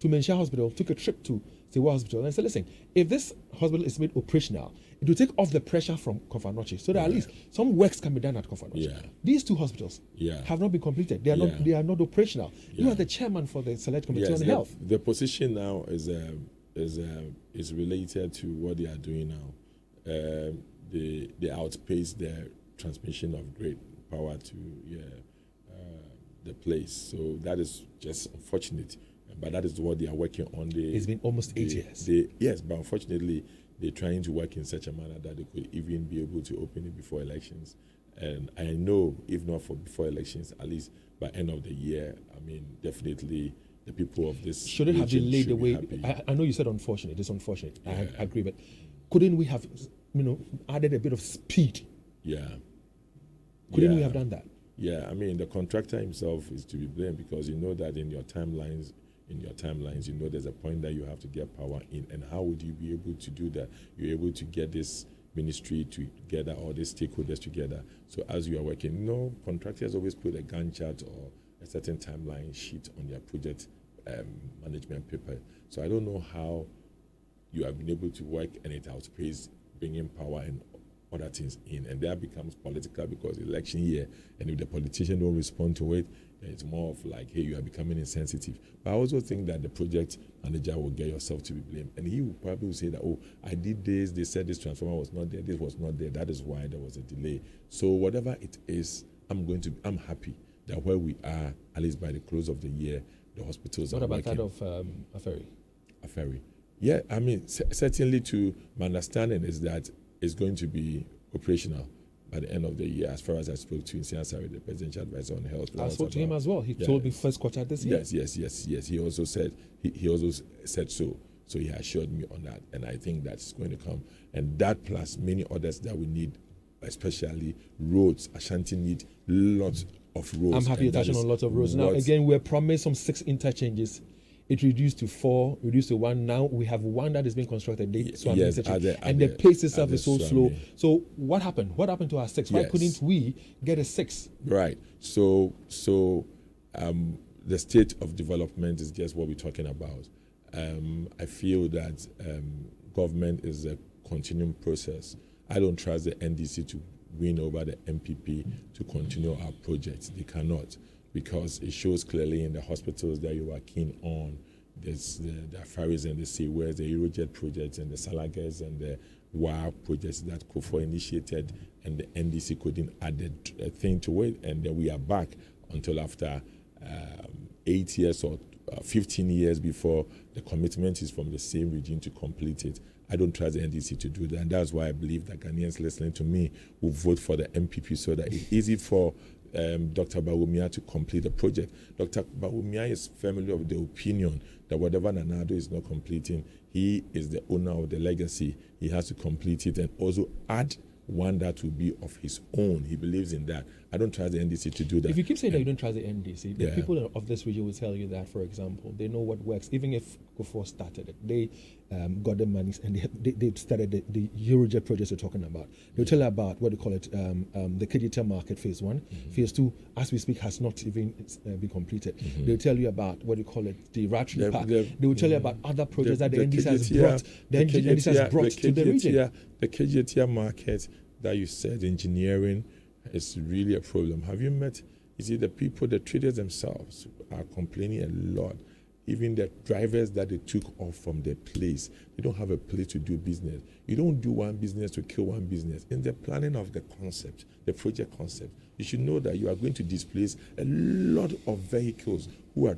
to Menchia Hospital, took a trip to Sewa Hospital, and said, listen, if this hospital is made operational, it will take off the pressure from Kofanochi, so that at least some works can be done at Kofanochi. Yeah. These two hospitals have not been completed. They are not operational. You are the chairman for the Select Committee on Health. The position now is related to what they are doing now. They outpace their transmission of great power to the place. So that is just unfortunate. But that is what they are working on. It's been almost 8 years. Yes, but unfortunately, they're trying to work in such a manner that they could even be able to open it before elections. And I know, if not for before elections, at least by end of the year, I mean, definitely the people of this should it have been laid the way? I know you said unfortunate. It's unfortunate. I agree, but couldn't we have, added a bit of speed? Yeah. Couldn't we have done that? Yeah, I mean, the contractor himself is to be blamed, because you know that in your timelines, there's a point that you have to get power in. And how would you be able to do that? You're able to get this ministry together, or these stakeholders together. So as you are working, contractors always put a Gantt chart or a certain timeline sheet on their project management paper. So I don't know how you have been able to work and it outpaces bringing power and other things in, and that becomes political because election year, and if the politician don't respond to it, it's more of like, hey, you are becoming insensitive. But I also think that the project manager will get yourself to be blamed, and he will probably say that, oh, I did this, they said this transformer was not there, this was not there, that is why there was a delay. So whatever it is, I'm happy that where we are, at least by the close of the year, the hospitals are working. What about that of Aferi? Yeah, I mean, certainly to my understanding is that it's going to be operational by the end of the year, as far as I spoke to Insiansari, the presidential advisor on health. I spoke to him as well. He told me first quarter this year. Yes. He also said so. So he assured me on that, and I think that's going to come. And that plus many others that we need, especially roads. Ashanti need lots of roads. I'm happy you're touching on lots of roads. Now, again, we're promised some 6 interchanges. It reduced to 4, reduced to 1. Now we have 1 that is being constructed. The pace itself is so slow. So what happened? What happened to our 6? Why couldn't we get a 6? Right. So the state of development is just what we're talking about. I feel that government is a continuing process. I don't trust the NDC to win over the MPP to continue our projects. They cannot, because it shows clearly in the hospitals that you are keen on. There's the Afaris and the Seawares, the Eurojet projects, and the Salagas and the WA projects that KOFO initiated, and the NDC couldn't add a thing to it. And then we are back until after 8 years or 15 years before the commitment is from the same regime to complete it. I don't trust the NDC to do that, and that's why I believe that Ghanaians listening to me will vote for the MPP so that it's easy for Dr. Bawumia to complete the project. Dr. Bawumia is firmly of the opinion that whatever Nanado is not completing, he is the owner of the legacy. He has to complete it and also add one that will be of his own. He believes in that. I don't trust the NDC to do that. If you keep saying that you don't trust the NDC, the people of this region will tell you that, for example, they know what works. Even if KOFO started it, they got the money and they started the Eurojet projects we're talking about. They'll tell you about what they call it, the KGT market phase 1. Phase 2, as we speak, has not even been completed. They'll tell you about what they call it, the Ratri Park. They will tell you about other projects that the NDC has brought. The NDC has brought to the region. The KGT market that you said, engineering, is really a problem. Have you met, the people, the traders themselves are complaining a lot. Even the drivers that they took off from their place, they don't have a place to do business. You don't do one business to kill one business. In the planning of the concept, the project concept, you should know that you are going to displace a lot of vehicles who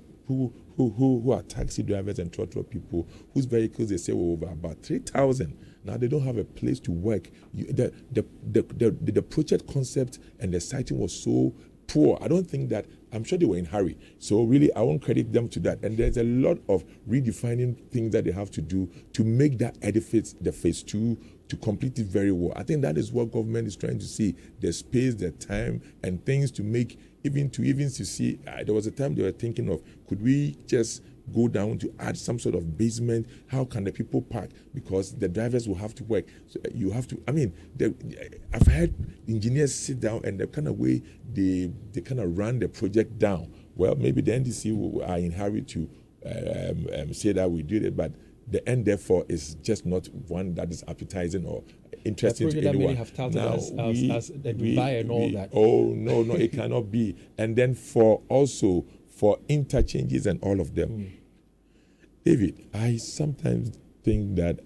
are taxi drivers and trotro people whose vehicles they say were over about 3,000. Now they don't have a place to work. The project concept and the siting was so poor. I don't think that, I'm sure they were in a hurry. So really, I won't credit them to that. And there's a lot of redefining things that they have to do to make that edifice, the phase 2, to complete it very well. I think that is what government is trying to see, the space, the time, and things to make, even to see, there was a time they were thinking of, could we just go down to add some sort of basement? How can the people park? Because the drivers will have to work. So you have to, I've heard engineers sit down and the kind of way they kind of run the project down. Well, maybe the NDC are in hurry to say that we did it, but the end therefore is just not one that is appetizing or interesting to anyone. Many have touted as the Dubai and all that. Oh no, it cannot be. And then for interchanges and all of them. David, I sometimes think that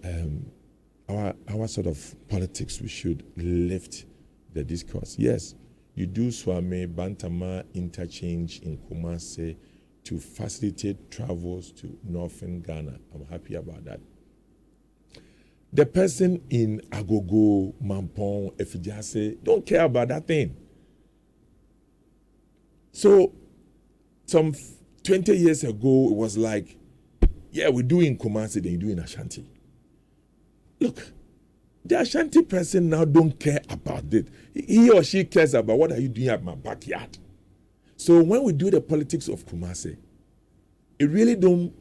our sort of politics, we should lift the discourse. Yes, you do Swame Bantama interchange in Kumasi to facilitate travels to northern Ghana. I'm happy about that. The person in Agogo, Mampong, Effiduase don't care about that thing. So, some 20 years ago, it was like, yeah, we do in Kumasi, then you do in Ashanti. Look, the Ashanti person now don't care about it. He or she cares about what are you doing at my backyard. So when we do the politics of Kumasi, it really don't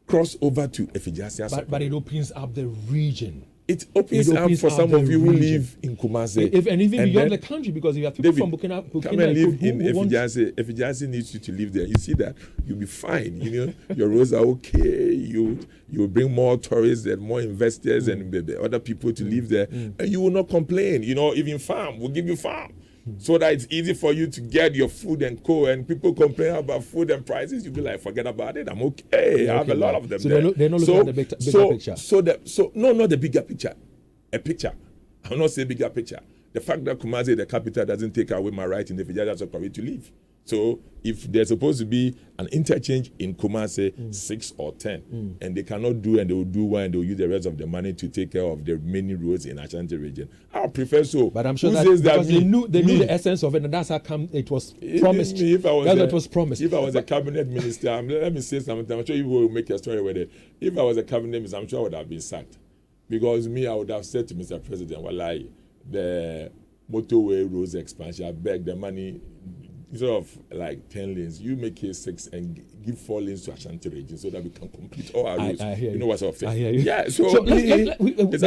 cross over to Effiduase. But it opens up the region. It opens up for some of you who live in Kumasi. And even beyond the country, because if you have people David, from Burkina come and live in Effiduase. Effiduase needs you to live there. You see that, you'll be fine. You know, your roads are okay. You bring more tourists and more investors and the other people to live there, and you will not complain. You know, even farm, we'll give you farm. So that it's easy for you to get your food and co. And people complain about food and prices, you'll be like, forget about it. I'm okay. I have a lot of them. So there. they're not looking at the bigger picture. No, not the bigger picture. A picture. I'm not saying bigger picture. The fact that Kumasi, the capital, doesn't take away my right in the Effiduase for me to live. So if there's supposed to be an interchange in Kumasi, 6 or 10, and they cannot do, and they will do one, and they will use the rest of the money to take care of the many roads in Ashanti region, I would prefer so. But I'm sure because they knew the essence of it, and that's how come it was promised. That's what it was promised. If I was a cabinet minister, let me say something. I'm sure you will make a story with it. If I was a cabinet minister, I'm sure I would have been sacked. Because I would have said to Mr. President, well, the motorway roads expansion, I beg the money, instead of like 10 lanes, you make it 6 and give 4 lanes to Ashanti region so that we can complete all our roads. I hear you. You know what sort of thing? I hear you. Yeah, so, let's